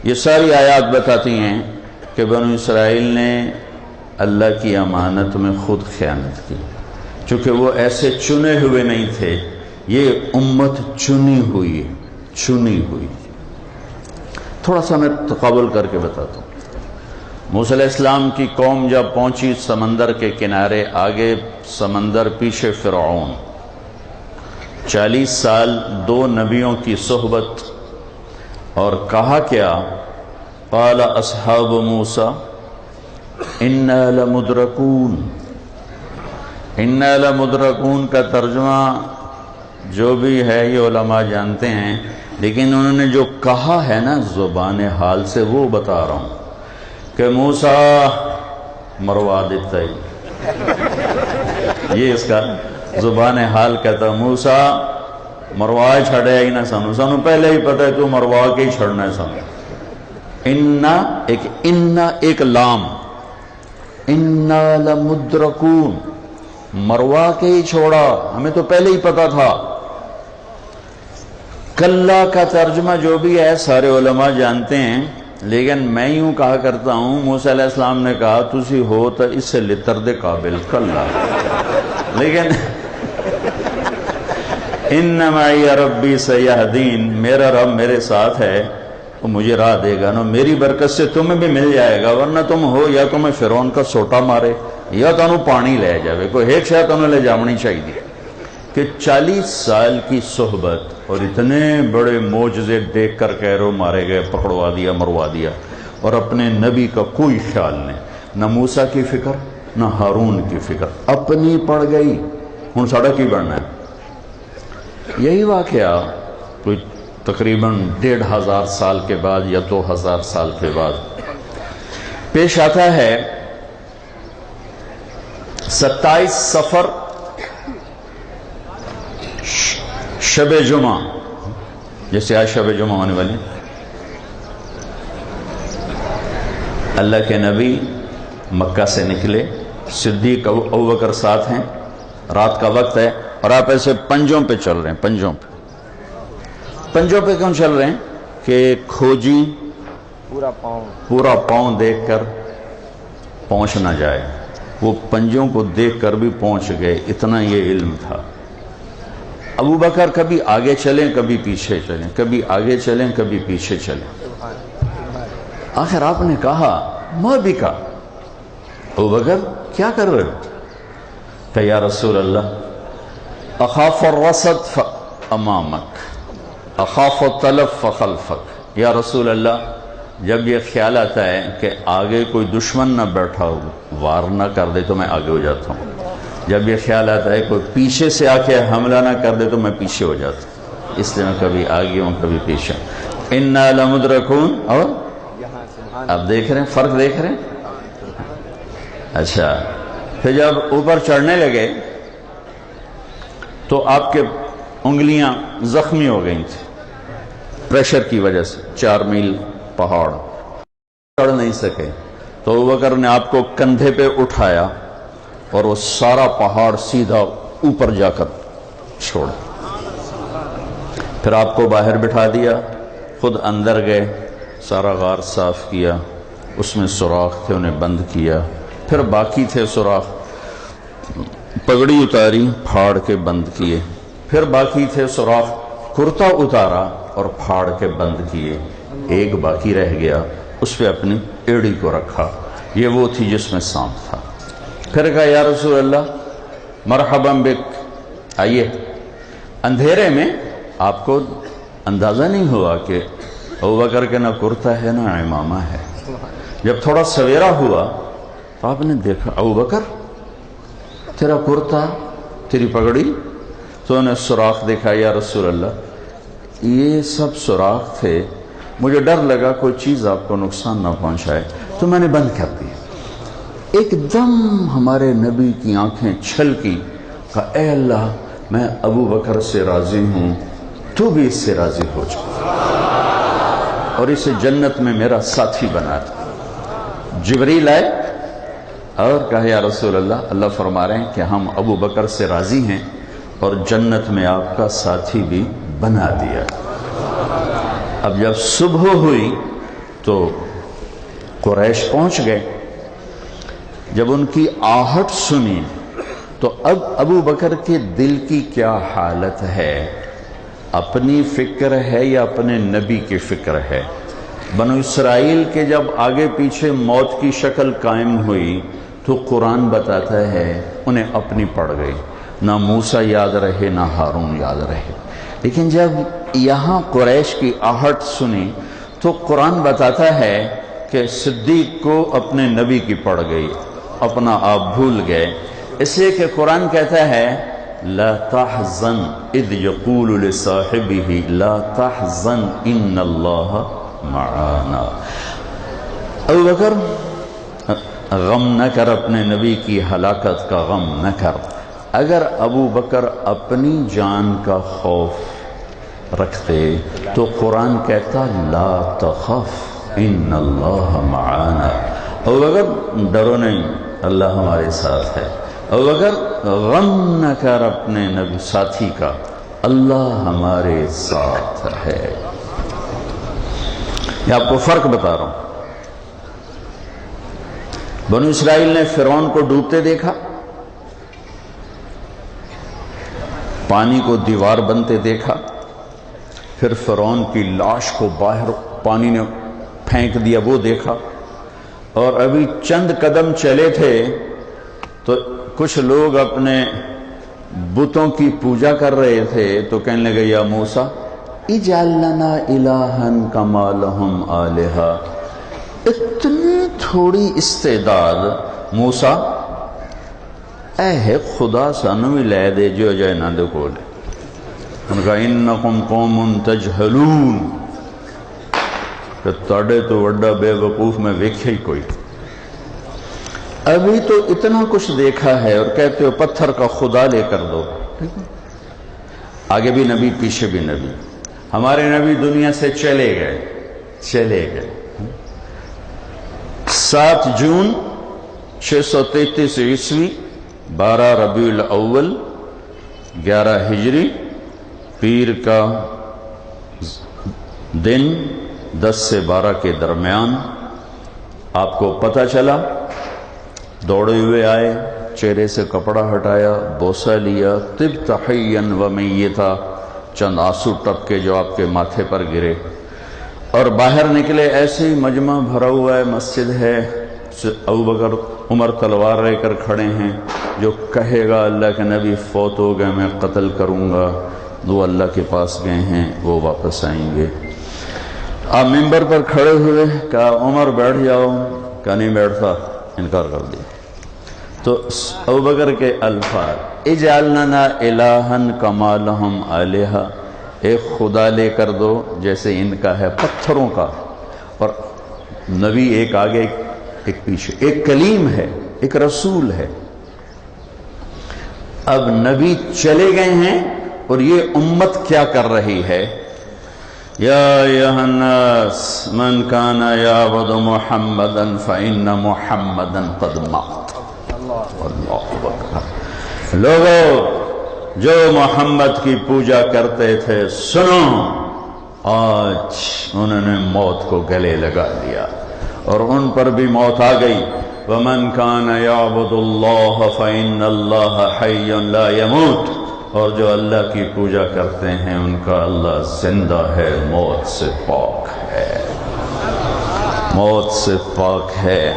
یہ ساری آیات بتاتی ہیں کہ بنو اسرائیل نے اللہ کی امانت میں خود خیانت کی، چونکہ وہ ایسے چنے ہوئے نہیں تھے، یہ امت چنی ہوئی۔ تھوڑا سا میں تقابل کر کے بتاتا ہوں۔ موسیٰ علیہ السلام کی قوم جب پہنچی سمندر کے کنارے، آگے سمندر پیچھے فرعون، 40 سال 2 نبیوں کی صحبت، اور کہا کیا؟ قال اصحاب موسیٰ انا لمدرکون۔ انا لمدرکون کا ترجمہ جو بھی ہے یہ علماء جانتے ہیں، لیکن انہوں نے جو کہا ہے نا زبان حال سے، وہ بتا رہا ہوں کہ موسیٰ مروا دیتا ہے، یہ اس کا زبان حال کہتا ہے، موسیٰ مروا چھڑے ہی نہ سانو پہلے ہی پتہ ہے تو مروا کے ہی چھڑنا ہے سانو۔ ایک لام، انا لمدرکون، مروا کے ہی چھوڑا، ہمیں تو پہلے ہی پتا تھا۔ کلا کا ترجمہ جو بھی ہے سارے علماء جانتے ہیں، لیکن میں یوں کہا کرتا ہوں، موسیٰ علیہ السلام نے کہا تسی ہو تو اس سے لتر دے قابل کلا، لیکن ان معی ربی سیہدین، میرا رب میرے ساتھ ہے، وہ مجھے راہ دے گا نا، میری برکت سے تمہیں بھی مل جائے گا، ورنہ تم ہو یا تمہیں فرعون کا سوٹا مارے یا تمہیں پانی لے جاوے، کوئی ایک شاید تمہیں لے جامنی چاہیے۔ کہ 40 سال کی صحبت اور اتنے بڑے معجزے دیکھ کر کہہ رہو مارے گئے، پکڑوا دیا، مروا دیا، اور اپنے نبی کا کوئی خیال نہیں، نہ موسیٰ کی فکر نہ ہارون کی فکر، اپنی پڑ گئی، ہن ساڑا کی بڑھنا ہے۔ یہی واقعہ کوئی تقریباً 1500 سال کے بعد یا 2000 سال کے بعد پیش آتا ہے۔ 27 صفر شب جمعہ، جیسے آج شب جمعہ ہونے والی، اللہ کے نبی مکہ سے نکلے، صدیق ابوبکر ساتھ ہیں، رات کا وقت ہے، اور آپ ایسے پنجوں پہ چل رہے ہیں۔ پنجوں پہ کیوں چل رہے ہیں؟ کہ کھوجی پورا پاؤں دیکھ کر پہنچ نہ جائے، وہ پنجوں کو دیکھ کر بھی پہنچ گئے، اتنا یہ علم تھا۔ ابو بکر کبھی آگے چلیں کبھی پیچھے چلیں، کبھی آگے چلیں کبھی پیچھے چلیں۔ آخر آپ نے کہا ما بکا، ابو بکر کیا کر رہے ہو؟ کہ یا رسول اللہ اخاف الرصد فامامک اخاف التلف فخلفک۔ یا رسول اللہ جب یہ خیال آتا ہے کہ آگے کوئی دشمن نہ بیٹھا ہو، وار نہ کر دے تو میں آگے ہو جاتا ہوں، جب یہ خیال آتا ہے کوئی پیچھے سے آ کے حملہ نہ کر دے تو میں پیچھے ہو جاتا ہوں، اس لیے میں کبھی آگے ہوں کبھی پیچھے۔ انا لمدرکون، اور آپ دیکھ رہے ہیں فرق، دیکھ رہے ہیں؟ اچھا، پھر جب اوپر چڑھنے لگے تو آپ کے انگلیاں زخمی ہو گئی تھیں پریشر کی وجہ سے، 4 میل پہاڑ چڑھ نہیں سکے، تو ابوبکر نے آپ کو کندھے پہ اٹھایا اور وہ سارا پہاڑ سیدھا اوپر جا کر چھوڑا، پھر آپ کو باہر بٹھا دیا، خود اندر گئے، سارا غار صاف کیا، اس میں سوراخ تھے انہیں بند کیا، پھر باقی تھے سوراخ، پگڑی اتاری پھاڑ کے بند کیے، پھر باقی تھے سوراخ، کرتا اتارا اور پھاڑ کے بند کیے، ایک باقی رہ گیا، اس پہ اپنی ایڑی کو رکھا، یہ وہ تھی جس میں سانپ تھا۔ پھر کہا یا رسول اللہ مرحبا بک، آئیے۔ اندھیرے میں آپ کو اندازہ نہیں ہوا کہ ابوبکر کے نہ کرتا ہے نہ امامہ ہے۔ جب تھوڑا سویرا ہوا تو آپ نے دیکھا ابوبکر تیرا کرتا، تیری پگڑی، تو انہیں سوراخ دیکھا۔ یا رسول اللہ یہ سب سوراخ تھے، مجھے ڈر لگا کوئی چیز آپ کو نقصان نہ پہنچائے تو میں نے بند کر دیا۔ ایک دم ہمارے نبی کی آنکھیں چھلکی، کہا اے اللہ میں ابو بکر سے راضی ہوں، تو بھی اس سے راضی ہو جا اور اسے جنت میں میرا ساتھی بنا دے۔ جبریل آئے اور کہا یا رسول اللہ، اللہ فرما رہے ہیں کہ ہم ابو بکر سے راضی ہیں اور جنت میں آپ کا ساتھی بھی بنا دیا۔ اب جب صبح ہوئی تو قریش پہنچ گئے. جب ان کی آہٹ سنی تو اب ابو بکر کے دل کی کیا حالت ہے؟ اپنی فکر ہے یا اپنے نبی کی فکر ہے؟ بنو اسرائیل کے جب آگے پیچھے موت کی شکل قائم ہوئی تو قرآن بتاتا ہے انہیں اپنی پڑ گئی. نہ موسیٰ یاد رہے نہ ہارون یاد رہے. لیکن جب یہاں قریش کی آہٹ سنی تو قرآن بتاتا ہے کہ صدیق کو اپنے نبی کی پڑ گئی، اپنا آپ بھول گئے. اس لیے کہ قرآن کہتا ہے لا تحزن اذ یقول لصاحبہ لا تحزن ان اللہ معانا. ابو بکر غم نہ کر، اپنے نبی کی ہلاکت کا غم نہ کر. اگر ابو بکر اپنی جان کا خوف رکھتے تو قرآن کہتا لا تخف ان اللہ معانا. ابو بکر ڈرو نہیں، اللہ ہمارے ساتھ ہے. ابو بکر غم نہ کر اپنے نبی ساتھی کا، اللہ ہمارے ساتھ ہے. یہ آپ کو فرق بتا رہا ہوں. بنو اسرائیل نے فرعون کو ڈوبتے دیکھا، پانی کو دیوار بنتے دیکھا، پھر فرعون کی لاش کو باہر پانی نے پھینک دیا وہ دیکھا. اور ابھی چند قدم چلے تھے تو کچھ لوگ اپنے بتوں کی پوجا کر رہے تھے تو کہنے لگے یا موسیٰ اجعل لنا الہا کما لہم آلہہ. اتنی تھوڑی استعداد موسیٰ اے خدا سانو بھی لے دے جو جائے نہ دے کولے. ان کا انکم قوم تجہلون کہ تاڑے تو وڈا بے وقوف میں ویکھے ہی کوئی. ابھی تو اتنا کچھ دیکھا ہے اور کہتے ہو پتھر کا خدا لے کر دو. آگے بھی نبی پیچھے بھی نبی. ہمارے نبی دنیا سے چلے گئے. 7 جون 633 عیسوی 12 ربیع الاول 11 ہجری پیر کا دن 10 سے 12 کے درمیان آپ کو پتہ چلا. دوڑے ہوئے آئے، چہرے سے کپڑا ہٹایا، بوسہ لیا، طبت حیا و میتا، چند آنسو ٹپکے جو آپ کے ماتھے پر گرے اور باہر نکلے. ایسے ہی مجمع بھرا ہوا ہے، مسجد ہے. ابو بکر عمر تلوار لے کر کھڑے ہیں. جو کہے گا اللہ کے نبی فوت ہو گئے میں قتل کروں گا، وہ اللہ کے پاس گئے ہیں، وہ واپس آئیں گے. آپ ممبر پر کھڑے ہوئے، کہا عمر بیٹھ جاؤ. کہا نہیں بیٹھتا، انکار کر دیا. تو ابو بکر کے الفاظ اجعل لنا الہا کما لہم آلہہ، ایک خدا لے کر دو جیسے ان کا ہے پتھروں کا. اور نبی ایک آگے ایک پیچھے، ایک کلیم ہے، ایک رسول ہے. اب نبی چلے گئے ہیں اور یہ امت کیا کر رہی ہے؟ یا ایھا الناس من کان یعبد محمدا فإن محمدا قد مات. اللہ اکبر. لوگوں جو محمد کی پوجا کرتے تھے سنو، آج انہوں نے موت کو گلے لگا لیا اور ان پر بھی موت آ گئی. ومن کان یعبد اللہ فإن اللہ حی لا یموت. اور جو اللہ کی پوجا کرتے ہیں ان کا اللہ زندہ ہے، موت سے پاک ہے، موت سے پاک ہے.